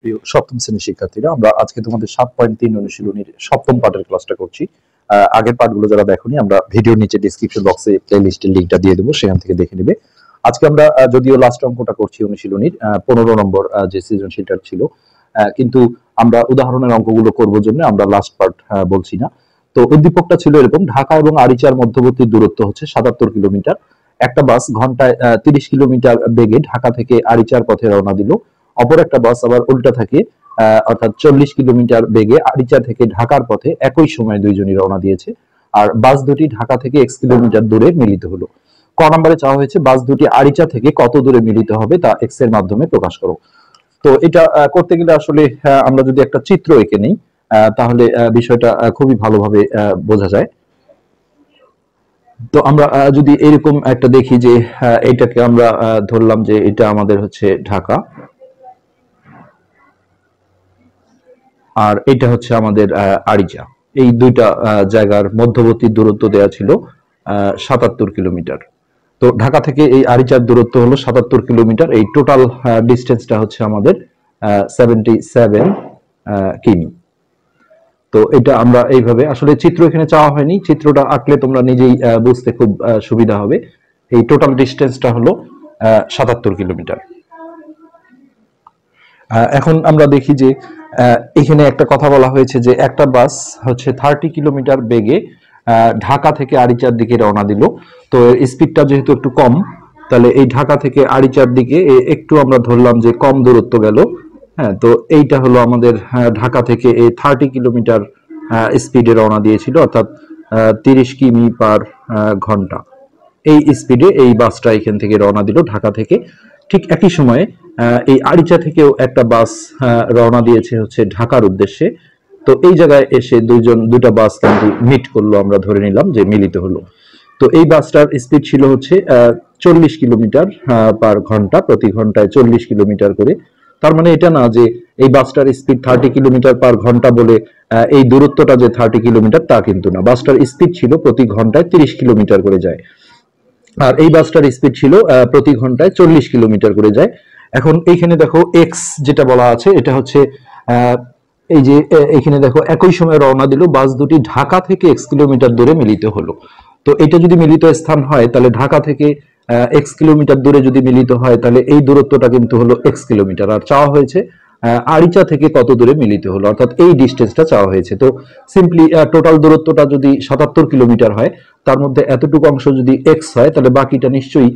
প্রিয় সপ্তম শ্রেণীর শিক্ষার্থীরা, আমরা আজকে তোমাদের 7.3 অনুশীলনীর সপ্তম পাঠের ক্লাসটা করছি। আগের পাঠগুলো যারা দেখোনি, আমরা ভিডিওর নিচে ডেসক্রিপশন বক্সে প্লেলিস্টের লিংকটা দিয়ে দেবো, সেখান থেকে দেখে নেবে। আজকে আমরা যদিও লাস্ট অঙ্কটা করছি অনুশীলনীর 15 নম্বর যে সৃজনশীলটা ছিল, কিন্তু আমরা উদাহরণের অঙ্কগুলো করবো জন্য আমরা লাস্ট পার্ট বলছি না। তো উদ্দীপকটা ছিল এরকম: ঢাকা এবং আরিচার মধ্যবর্তী দূরত্ব হচ্ছে 77 কিলোমিটার। একটা বাস ঘন্টায় 30 কিলোমিটার বেগে ঢাকা থেকে আরিচার পথে রওনা দিল। অপর একটা বাস আবার উল্টা থাকে, অর্থাৎ 40 কিলোমিটার বেগে আরিচা থেকে ঢাকার পথে একই সময় দুইজনই রওনা দিয়েছে। আর বাস দুটি ঢাকা থেকে x কিলোমিটার দূরে মিলিত হলো। ক নম্বরে চাওয়া হয়েছে বাস দুটি আরিচা থেকে কত দূরে মিলিত হবে তা x এর মাধ্যমে প্রকাশ করো। তো এটা করতে গেলে আসলে আমরা যদি একটা চিত্র এঁকে নিই, তাহলে বিষয়টা খুবই ভালোভাবে বোঝা যায়। তো আমরা যদি এরকম একটা দেখি যে এটাকে আমরা ধরলাম যে এটা আমাদের হচ্ছে ঢাকা, আর এটা হচ্ছে আমাদের আরিচা। এই দুইটা জায়গার মধ্যবর্তী দূরত্ব দেয়া ছিল 77 কিলোমিটার। তো ঢাকা থেকে এই আরিচার দূরত্ব হলো 77 কিলোমিটার। এই টোটাল ডিস্টেন্সটা হচ্ছে আমাদের 77 কিমি। তো এটা আমরা এইভাবে, আসলে চিত্র এখানে চাওয়া হয়নি, চিত্রটা আঁকলে তোমরা নিজেই বুঝতে খুব সুবিধা হবে। এই টোটাল ডিস্টেন্সটা হলো 77 কিলোমিটার। এখন আমরা দেখি যে এখানে একটা কথা বলা হয়েছে যে একটা বাস হচ্ছে 30 কিলোমিটার বেগে ঢাকা থেকে আরিচার দিকে রওনা দিল। তো স্পিডটা যেহেতু একটু কম, তাহলে এই ঢাকা থেকে আরিচার দিকে একটু আমরা ধরলাম যে কম দূরত্ব গেল। হ্যাঁ, তো এইটা হলো আমাদের ঢাকা থেকে এই 30 কিলোমিটার স্পিডে রওনা দিয়েছিল, অর্থাৎ 30 কিমি পার ঘন্টা। এই স্পিডে এই বাসটা এখান থেকে রওনা দিল ঢাকা থেকে। ঠিক একই সময়ে এই আরিচা থেকেও একটা বাস রওনা দিয়েছে হচ্ছে ঢাকার উদ্দেশ্যে। তো এই জায়গায় এসে দুটা বাস কিন্তু মিট করলো, আমরা ধরে নিলাম যে মিলিত হলো। তো এই বাসটার স্পিড ছিল হচ্ছে 40 কিলোমিটার পার ঘন্টা, প্রতি ঘন্টায় 40 কিলোমিটার করে। তার মানে এটা না যে এই বাসটার স্পিড 30 কিলোমিটার পার ঘন্টা বলে এই দূরত্বটা যে 30 কিলোমিটার তা কিন্তু না। বাসটার স্পিড ছিল প্রতি ঘন্টায় 30 কিলোমিটার করে যায়, আর এই বাসটার স্পিড ছিল প্রতি ঘন্টায় 40 কিলোমিটার করে যায়। এখন এইখানে দেখো এক্স যেটা বলা আছে, এটা হচ্ছে এই যে এখানে দেখো একই সময় রওনা দিল বাস দুটি ঢাকা থেকে x কিলোমিটার দূরে মিলিত হলো। তো এটা যদি মিলিত স্থান হয়, তাহলে ঢাকা থেকে x কিলোমিটার দূরে যদি মিলিত হয়, তাহলে এই দূরত্বটা কিন্তু হলো x কিলোমিটার। আর চাওয়া হয়েছে আরিচা থেকে কত দূরে মিলিত হলো, অর্থাৎ এই ডিস্টেন্সটা চাওয়া হয়েছে। তো সিম্পলি টোটাল দূরত্বটা যদি 77 কিলোমিটার হয়, তার মধ্যে এতটুকু অংশ যদি এক্স হয়, তাহলে বাকিটা নিশ্চয়ই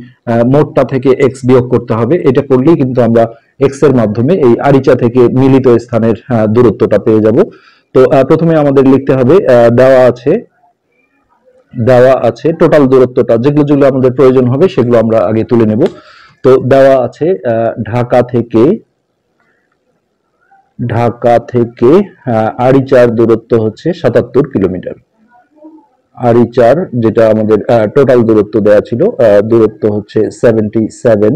মোটটা থেকে এক্স বিয়োগ করতে হবে। এটা করলেই কিন্তু আমরা এক্স এর মাধ্যমে এই আরিচা থেকে মিলিত স্থানের দূরত্বটা পেয়ে যাব। তো প্রথমে আমাদের লিখতে হবে, দেওয়া আছে টোটাল দূরত্বটা, যেগুলো আমাদের প্রয়োজন হবে সেগুলো আমরা আগে তুলে নেব। তো দেওয়া আছে ঢাকা থেকে আরিচার দূরত্ব হচ্ছে 77 কিলোমিটার। আরিচার যেটা আমাদের টোটাল দূরত্ব দেওয়া ছিল, দূরত্ব হচ্ছে 77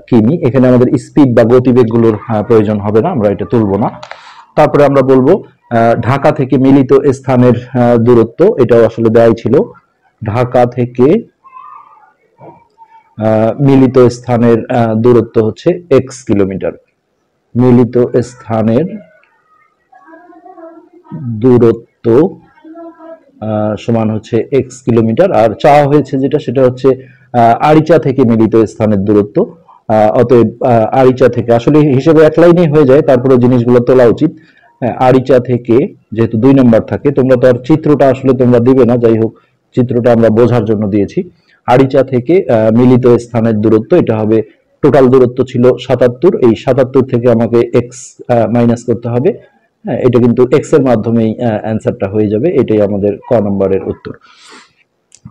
কিমি। এখানে আমাদের স্পিড বা গতিবেগ গুলোর প্রয়োজন হবে না, আমরা এটা তুলব না। তারপরে আমরা বলবো ঢাকা থেকে মিলিত স্থানের দূরত্ব, এটাও আসলে দেওয়াই ছিল। ঢাকা থেকে মিলিত স্থানের দূরত্ব হচ্ছে x কিলোমিটার। মিলিত স্থানের দূরত্ব সমান হচ্ছে x কিলোমিটার। আর চাওয়া হয়েছে যেটা, সেটা হচ্ছে আরিচা থেকে মিলিত স্থানের দূরত্ব। অতএব আরিচা থেকে, আসলে হিসেবে এক লাইনেই হয়ে যায়, তারপরে জিনিসগুলো তোলা উচিত। আরিচা থেকে যেহেতু 2 নম্বর থাকে, তোমরা তো আর চিত্রটা আসলে তোমরা দিবে না, যাই হোক চিত্রটা আমরা বোঝার জন্য দিয়েছি। আরিচা থেকে মিলিত স্থানের দূরত্ব, এটা হবে টোটাল দূরত্ব ছিল 77, এই 77 থেকে আমাকে এক্স মাইনাস করতে হবে। হ্যাঁ, এটা কিন্তু এক্স এর মাধ্যমেই অ্যান্সারটা হয়ে যাবে। এটাই আমাদের ক নম্বরের উত্তর।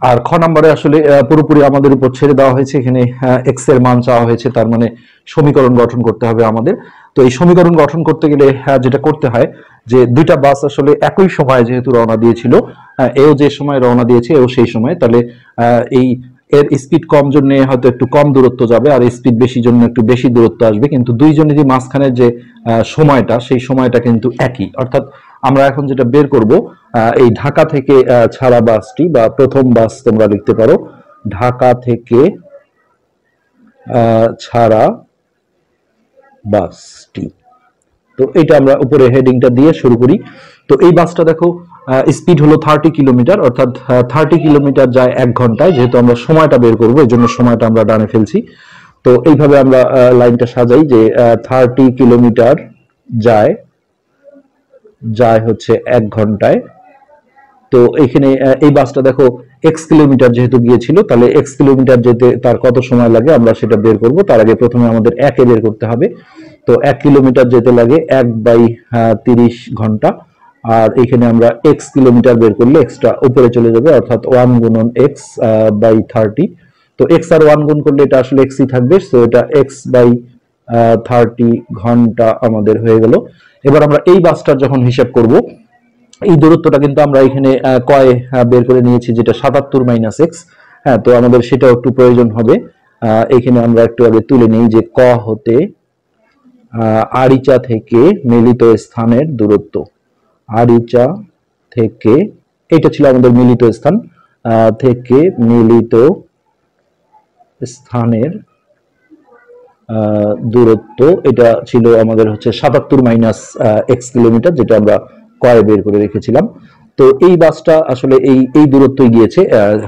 আর খ নম্বরে আসলে পুরোপুরি আমাদের উপর ছেড়ে দেওয়া হয়েছে। এখানে এক্স এর মান চাওয়া হয়েছে, তার মানে সমীকরণ গঠন করতে হবে আমাদের। তো এই সমীকরণ গঠন করতে গেলে যেটা করতে হয়, যে দুইটা বাস আসলে একই সময় যেহেতু রওনা দিয়েছিল, এও যে সময় রওনা দিয়েছে এও সেই সময়, তাহলে এই এর স্পিড কম জন্য হয়তো একটু কম দূরত্ব যাবে, আর স্পিড বেশি জন্য একটু বেশি দূরত্ব আসবে, কিন্তু দুইজনেরই মাঝখানের যে সময়টা, সেই সময়টা কিন্তু একই। অর্থাৎ আমরা এখন যেটা বের করব, এই ঢাকা থেকে ছাড়া বাসটি বা প্রথম বাস তোমরা লিখতে পারো, ঢাকা থেকে ছাড়া বাসটি তো এটা আমরা উপরে হেডিংটা দিয়ে শুরু করি। তো এই বাসটা দেখো স্পিড হলো 30 কিলোমিটার, অর্থাৎ 30 কিলোমিটার যায় 1 ঘন্টায়। যেহেতু আমরা সময়টা বের করবো, এই জন্য সময়টা আমরা ডানে ফেলছি। তো এইভাবে আমরা লাইনটা সাজাই যে 30 কিলোমিটার যায় যায় হচ্ছে 1 ঘন্টায়। তো এখানে এই বাসটা দেখো এক্স কিলোমিটার যেহেতু গিয়েছিল, তাহলে এক্স কিলোমিটার যেতে তার কত সময় লাগে আমরা সেটা বের করব। তার আগে প্রথমে আমাদের একে বের করতে হবে। তো 1 কিলোমিটার যেতে লাগে 1/30 ঘন্টা। আর এখানে আমরা এক্স কিলোমিটার বের করলে এক্সটা উপরে চলে যাবে, অর্থাৎ 1 গুণন x/30। তো এক্স আর 1 গুণ করলে এটা আসলে এক্সই থাকবে, তো এটা x/30 ঘন্টা আমাদের হয়ে গেল। এবার আমরা এই বাসটার যখন হিসাব করব, এই দূরত্বটা কিন্তু আমরা এখানে কয় বের করে নিয়েছি, যেটা 77 - x। হ্যাঁ, তো আমাদের সেটাও একটু প্রয়োজন হবে। এখানে আমরা একটু আগে তুলে নিই যে ক হতে আরিচা থেকে মিলিত স্থানের দূরত্ব। আরিচা থেকে, এটা ছিল আমাদের মিলিত স্থান, থেকে মিলিত স্থানের দূরত্ব, এটা ছিল আমাদের হচ্ছে 77 - x কিলোমিটার, যেটা আমরা কয়ে বের করে রেখেছিলাম। তো এই বাসটা আসলে এই এই দূরত্বই গিয়েছে,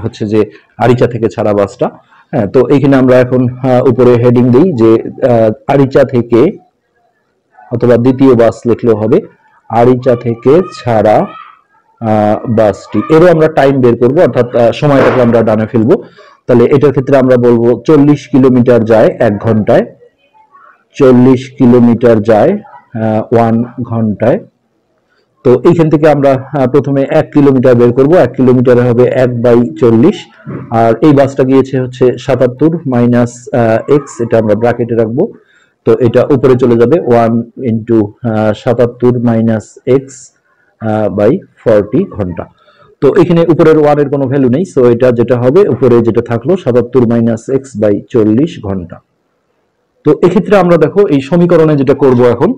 হচ্ছে যে আরিচা থেকে ছাড়া বাসটা। হ্যাঁ, তো এইখানে আমরা এখন উপরে হেডিং দিই যে আরিচা থেকে, অথবা দ্বিতীয় বাস লিখলেও হবে, আরিচা থেকে ছাড়া বাসটি। এরও আমরা টাইম বের করব, অর্থাৎ সময়টাকে আমরা ডানে ফেলবো। তাহলে এটার ক্ষেত্রে আমরা বলবো 40 কিলোমিটার যায় 1 ঘন্টায়। 40 কিলোমিটার যায় 1 ঘন্টায়। তো এইখান থেকে আমরা প্রথমে 1 কিলোমিটার বের করব। 1 কিলোমিটার হবে 1/40। আর এই বাসটা গিয়েছে হচ্ছে 77 - x, এটা আমরা ব্র্যাকেটে রাখবো। তো এটা উপরে চলে যাবে 1 × 77 - x/40 ঘন্টা। তো এখানে উপরের 1 এর কোনো ভ্যালু নেই, সো এটা যেটা হবে উপরে যেটা থাকলো 77 - x/40 ঘন্টা। তো এক্ষেত্রে আমরা দেখো এই সমীকরণে যেটা করব এখন,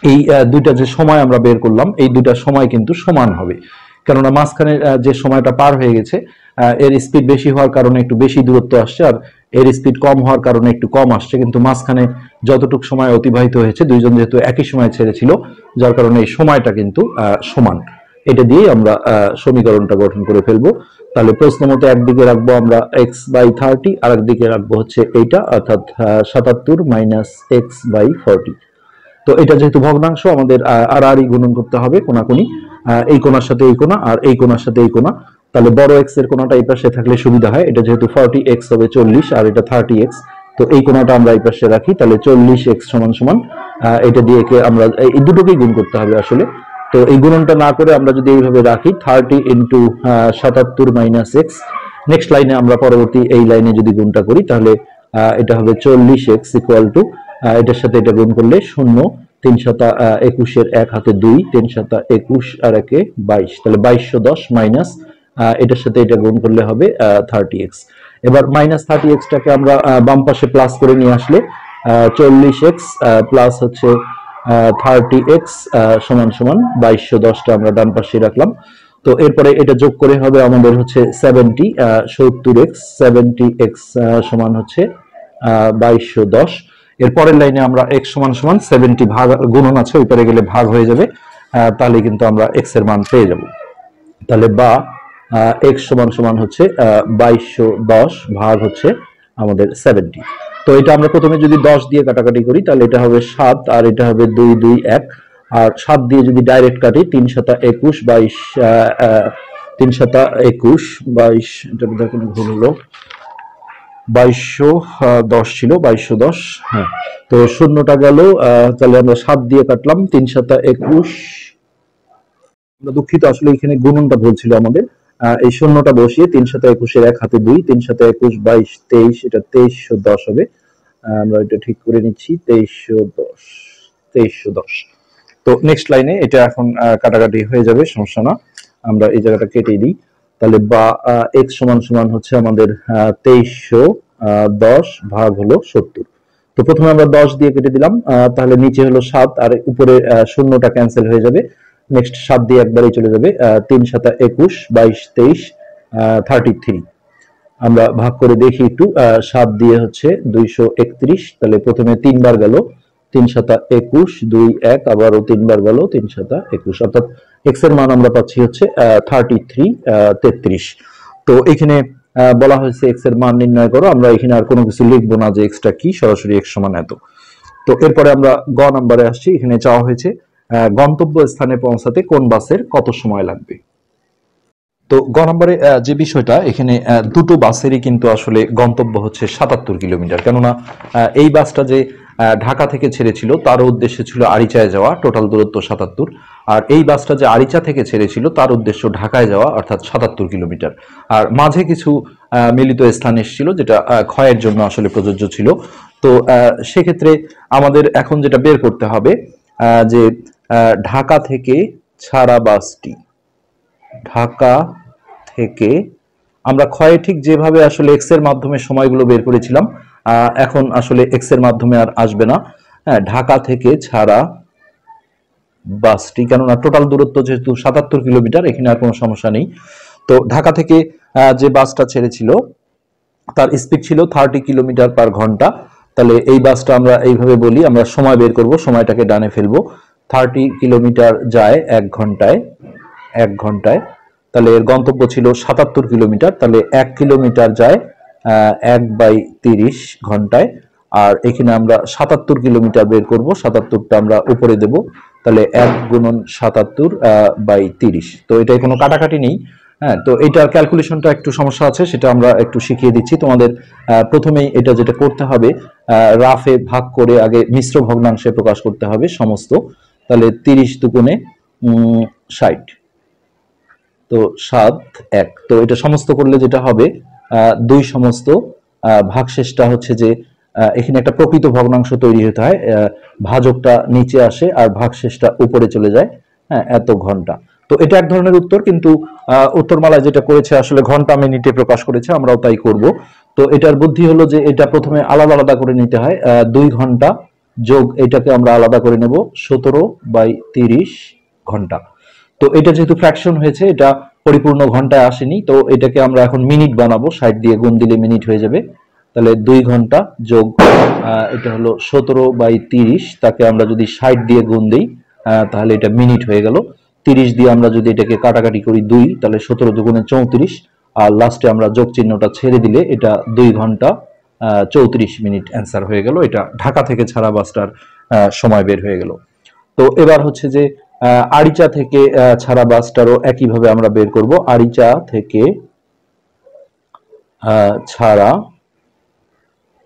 এই দুইটা যে সময় আমরা বের করলাম, এই দুইটা সময় কিন্তু সমান হবে। কেননা মাঝখানে যে সময়টা পার হয়ে গেছে, এর স্পিড বেশি হওয়ার কারণে একটু বেশি দূরত্ব আসছে, আর এর স্পিড কম হওয়ার কারণে একটু কম আসছে। কিন্তু মাঝখানে যতটুকু সময় অতিবাহিত হয়েছে, দুইজন যেহেতু একই সময় ছেড়েছিল, যার কারণে এই সময়টা কিন্তু সমান। এটা দিয়ে আমরা সমীকরণটা গঠন করে ফেলবো। তাহলে প্রশ্ন মতো একদিকে রাখবো আমরা x/30, আর একদিকে রাখবো হচ্ছে এইটা, অর্থাৎ 77 - x/40। তো এটা যেহেতু ভগ্নাংশ, আমাদের আড়াআড়ি গুণন করতে হবে কোনাকুনি, এই কোণার সাথে এই কোণা আর এই কোণার সাথে এই কোণা। তাহলে বড় এক্স এর কোণাটা এই পাশে থাকলে সুবিধা হয়। এটা যেহেতু 40x হবে 40, আর এটা 30x, তো এই কোণাটা আমরা এই পাশে রাখি। তাহলে 40x = এটা দিয়ে আমরা এই দুটোকেই গুণ করতে হবে আসলে। তো এই গুণনটা না করে আমরা যদি এইভাবে রাখি 30 × 77 - x, নেক্সট লাইনে আমরা পরবর্তী এই লাইনে যদি গুণটা করি, তাহলে এটা হবে 40x = এটার সাথে এটা গুণ করলে 0, 3 × 21 এর 1 হাতে 2, 3 × 21 আর 1 22, তাহলে 2210 মাইনাস এটার সাথে এটা গুণ করলে হবে 30x। এবার -30x টাকে আমরা বাম পাশে প্লাস করে নিয়ে আসলে 40x প্লাস হচ্ছে 30x = 2210টা আমরা ডান পাশে রাখলাম। তো এরপরে এটা যোগ করে হবে আমাদের হচ্ছে 70x 70x সমান হচ্ছে 2210। এর পরের লাইনে আমরা x = 70 ভাগ গুণন আছে, ওই পারে গেলে ভাগ হয়ে যাবে, তাহলে কিন্তু আমরা x এর মান পেয়ে যাব। তাহলে বা x = হচ্ছে 2210 ভাগ হচ্ছে আমাদের 70। তো এটা আমরা প্রথমে যদি 10 দিয়ে কাটাকাটি করি, তাহলে এটা হবে 7, আর এটা হবে 2 2 1, আর 7 দিয়ে যদি ডাইরেক্ট কাটি 3 × 21 22, 3 × 21 22, এটা বোধহয় কোনো ভুল হলো, 2210 ছিল, 2210। হ্যাঁ, তো শূন্যটা গেল, তাহলে আমরা 7 দিয়ে কাটলাম, 3 × 21, আমরা দুঃখিত, আসলে এখানে গুণনটা ভুল ছিল আমাদের। এই শূন্যটা বসিয়ে 3 × 21 এর 1 হাতে 2, 3 × 21 22 23, এটা 2310 হবে। আমরা এটা ঠিক করে নিচ্ছি, 2310। তো নেক্সট লাইনে এটা এখন কাটাকাটি হয়ে যাবে, সমস্যা না, আমরা এই জায়গাটা কেটে দিই। তাহলে বা x = হচ্ছে আমাদের 2310 ভাগ হলো 70। তো প্রথমে আমরা 10 দিয়ে কেটে দিলাম, তাহলে নিচে হলো 7, আর উপরে শূন্যটা ক্যান্সেল হয়ে যাবে। নেক্সট 7 দিয়ে একবারই চলে যাবে, 3 × 21 22 23 33। আমরা ভাগ করে দেখি একটু, 7 দিয়ে হচ্ছে 231, তাহলে প্রথমে 3 বার গেল, 3 সাতা 21, 2 1 আবারও 3 বার গেল, 3 সাতা 21, অর্থাৎ x এর মান আমরা পাচ্ছি হচ্ছে 33। তো এখানে বলা হয়েছে x এর মান নির্ণয় করো। আমরা এখানে আর কোনো কিছু লিখবো না যে x টা কি, সরাসরি x সমান এত। তো এরপরে আমরা গ নম্বরে আসছি। এখানে চাওয়া হয়েছে গন্তব্য স্থানে পৌঁছাতে কোন বাসের কত সময় লাগবে। তো গ নম্বরে যে বিষয়টা, এখানে দুটো বাসেরই কিন্তু আসলে গন্তব্য হচ্ছে 77 কিলোমিটার। কেননা এই বাসটা যে ঢাকা থেকে ছেড়েছিল তার উদ্দেশ্য ছিল আরিচায় যাওয়া, টোটাল দূরত্ব 77। আর এই বাসটা যে আরিচা থেকে ছেড়েছিল তার উদ্দেশ্য ঢাকায় যাওয়া, অর্থাৎ 77 কিলোমিটার। আর মাঝে কিছু মিলিত স্থান এসেছিল যেটা ক্ষয়ের জন্য আসলে প্রযোজ্য ছিল। তো সেক্ষেত্রে আমাদের এখন যেটা বের করতে হবে যে ঢাকা থেকে ছাড়া বাসটি, ঢাকা থেকে আমরা ক্ষয়ে ঠিক যেভাবে আসলে এক্স এর মাধ্যমে সময়গুলো বের করেছিলাম, এখন আসলে এক্স এর মাধ্যমে আর আসবে না। হ্যাঁ, ঢাকা থেকে ছাড়া বাসটি, কেননা টোটাল দূরত্ব যেহেতু 77 কিলোমিটার, এখানে আর কোনো সমস্যা নেই। তো ঢাকা থেকে যে বাসটা ছেড়েছিল তার স্পিড ছিল 30 কিলোমিটার পার ঘন্টা। তাহলে এই বাসটা আমরা এইভাবে বলি, আমরা সময় বের করব, সময়টাকে ডানে ফেলবো। 30 কিলোমিটার যায় 1 ঘন্টায়, 1 ঘন্টায়। তাহলে এর গন্তব্য ছিল 77 কিলোমিটার। তাহলে 1 কিলোমিটার যায় 1/30 ঘন্টায়। আর এখানে আমরা 77 কিলোমিটার বের করব, 77টা আমরা উপরে দেব। তাহলে 1 গুণন 77/30। তো এটাই কোনো কাটাকাটি নেই। হ্যাঁ, তো এটার ক্যালকুলেশনটা একটু সমস্যা আছে, সেটা আমরা একটু শিখিয়ে দিচ্ছি তোমাদের। প্রথমেই এটা যেটা করতে হবে, রাফে ভাগ করে আগে মিশ্র ভগ্নাংশে প্রকাশ করতে হবে সমস্ত। তাহলে 30 দুগুণে 60, তো 7 1। তো এটা সমস্ত করলে যেটা হবে 2 সমস্ত, ভাগশেষটা হচ্ছে যে এখানে একটা প্রকৃত ভগ্নাংশ তৈরি হতে হয়, ভাজকটা নিচে আসে আর ভাগশেষটা উপরে চলে যায়। হ্যাঁ, এত ঘন্টা। তো এটা এক ধরনের উত্তর, কিন্তু উত্তরমালায় যেটা করেছে আসলে ঘন্টা মিনিটে প্রকাশ করেছে, আমরাও তাই করব। তো এটার বুদ্ধি হলো যে এটা প্রথমে আলাদা আলাদা করে নিতে হয়। 2 ঘন্টা যোগ এটাকে আমরা আলাদা করে নেব 17/30 ঘন্টা। তো এটা যেহেতু ফ্র্যাকশন হয়েছে, এটা পরিপূর্ণ ঘন্টায় আসেনি, তো এটাকে আমরা এখন মিনিট বানাবো, 60 দিয়ে গুণ দিলে মিনিট হয়ে যাবে। তাহলে 2 ঘন্টা যোগ এটা হলো 17/30, তাকে আমরা যদি 60 দিয়ে গুণ দিই তাহলে এটা মিনিট হয়ে গেল। 30 দিয়ে আমরা যদি এটাকে কাটাকাটি করি 2, তাহলে 17 দুগুণে 34, আর লাস্টে আমরা যোগ চিহ্নটা ছেড়ে দিলে এটা 2 ঘন্টা 34 মিনিট অ্যান্সার হয়ে গেল। এটা ঢাকা থেকে ছাড়া বাসটার সময় বের হয়ে গেল। তো এবার হচ্ছে যে আরিচা থেকে ছাড়া বাসটারও একইভাবে আমরা বের করব। আরিচা থেকে ছাড়া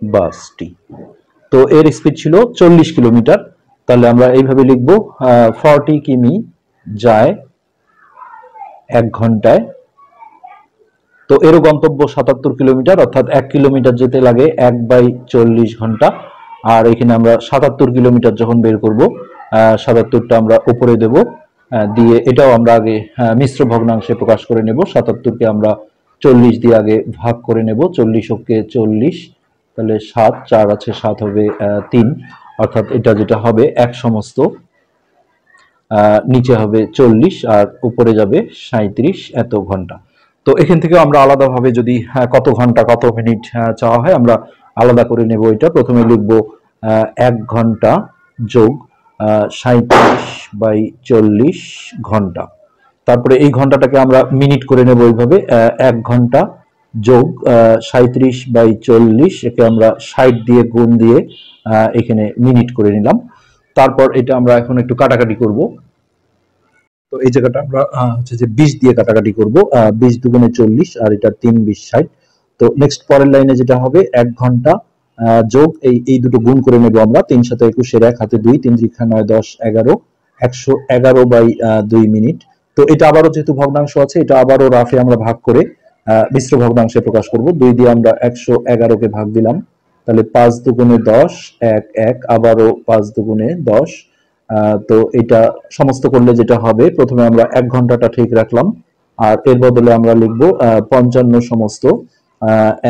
বাসটি, তো এর স্পিড ছিল 40 কিলোমিটার। তাহলে আমরা এইভাবে লিখব 40 কিমি যায় 1 ঘন্টায়। তো এরও গন্তব্য 77 কিলোমিটার, অর্থাৎ 1 কিলোমিটার যেতে লাগে 1/40 ঘন্টা। আর এখানে আমরা 77 কিলোমিটার যখন বের করব, 77টা আমরা উপরে দেব, দিয়ে এটাও আমরা আগে মিশ্র ভগ্নাংশে প্রকাশ করে নেব। 77কে আমরা 40 দিয়ে আগে ভাগ করে নেব, 40 ওকে 40, তাহলে 7 4 আছে, 7 হবে 3, অর্থাৎ এটা যেটা হবে 1 সমস্ত, নিচে হবে 40 আর উপরে যাবে 37 এত ঘন্টা। তো এখান থেকে আমরা আলাদাভাবে যদি কত ঘন্টা কত মিনিট চাওয়া হয়, আমরা আলাদা করে নেব। এটা প্রথমে লিখব 1 ঘন্টা যোগ 37/40 ঘন্টা। তারপরে এই ঘন্টাটাকে আমরা মিনিট করে নেব এইভাবে, 1 ঘন্টা যোগ 37/40, একে আমরা 60 দিয়ে গুণ দিয়ে এখানে মিনিট করে নিলাম। তারপর এটা আমরা এখন একটু কাটাকাটি করব। তো এই জায়গাটা আমরা হচ্ছে যে 20 দিয়ে কাটাকাটি করব, 20 দুগুণে 40 আর এটা 3 20 60। তো নেক্সট পরের লাইনে যেটা হবে 1 ঘন্টা যোগ এই দুটো গুণ করে নেব আমরা, 3 7 21 এর 1 হাতে 2, 3 3 9 10 11, 111/2 মিনিট। তো এটা আবারও যেহেতু ভগ্নাংশ আছে, এটা আবারও রাফে আমরা ভাগ করে মিশ্র ভগ্নাংশে প্রকাশ করব। 2 দিয়ে আমরা 111কে ভাগ দিলাম, তাহলে 5 দুগুণে 10 1 1, আবারও 5 দুগুণে 10। তো এটা সমস্ত করলে যেটা হবে, প্রথমে আমরা 1 ঘন্টাটা ঠিক রাখলাম, আর এর বদলে আমরা লিখব 55 সমস্ত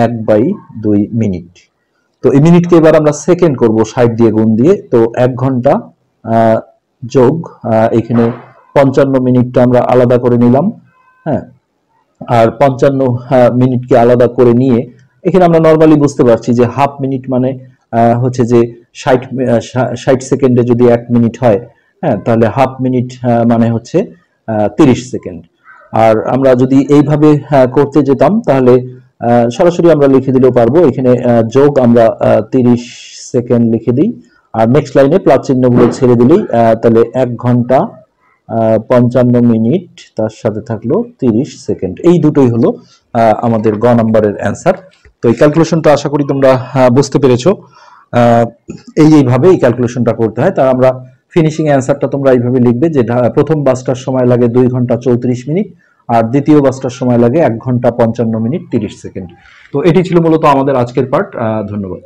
1/2 মিনিট। তো এই মিনিটকে এবার আমরা সেকেন্ড করব 60 দিয়ে গুণ দিয়ে। তো 1 ঘন্টা যোগ এখানে 55 মিনিটটা আমরা আলাদা করে নিলাম। হ্যাঁ, আর 55 মিনিটকে আলাদা করে নিয়ে এখানে আমরা নর্মালি বুঝতে পারছি যে হাফ মিনিট মানে হচ্ছে যে 60 সেকেন্ডে যদি 1 মিনিট হয়, হ্যাঁ, তাহলে হাফ মিনিট মানে হচ্ছে 30 সেকেন্ড। আর আমরা যদি এইভাবে করতে যেতাম তাহলে সরাসরি আমরা লিখে দিলেও পারবো। এখানে যোগ আমরা 30 সেকেন্ড লিখে দিই, আর নেক্সট লাইনে প্লাস চিহ্নগুলো ছেড়ে দিলেই তাহলে 1 ঘন্টা 55 মিনিট, তার সাথে থাকলো 30 সেকেন্ড। এই দুটোই হলো আমাদের গ নাম্বারের অ্যান্সার। তো এই ক্যালকুলেশনটা আশা করি তোমরা বুঝতে পেরেছো। এইভাবে এই ক্যালকুলেশনটা করতে হয়। তার আমরা ফিনিশিং অ্যান্সারটা তোমরা এইভাবে লিখবে যে প্রথম বাসটার সময় লাগে 2 ঘন্টা 34 মিনিট, আর দ্বিতীয় বাসটার সময় লাগে 1 ঘন্টা 55 মিনিট 30 সেকেন্ড। তো এটি ছিল মূলত আমাদের আজকের পার্ট। ধন্যবাদ।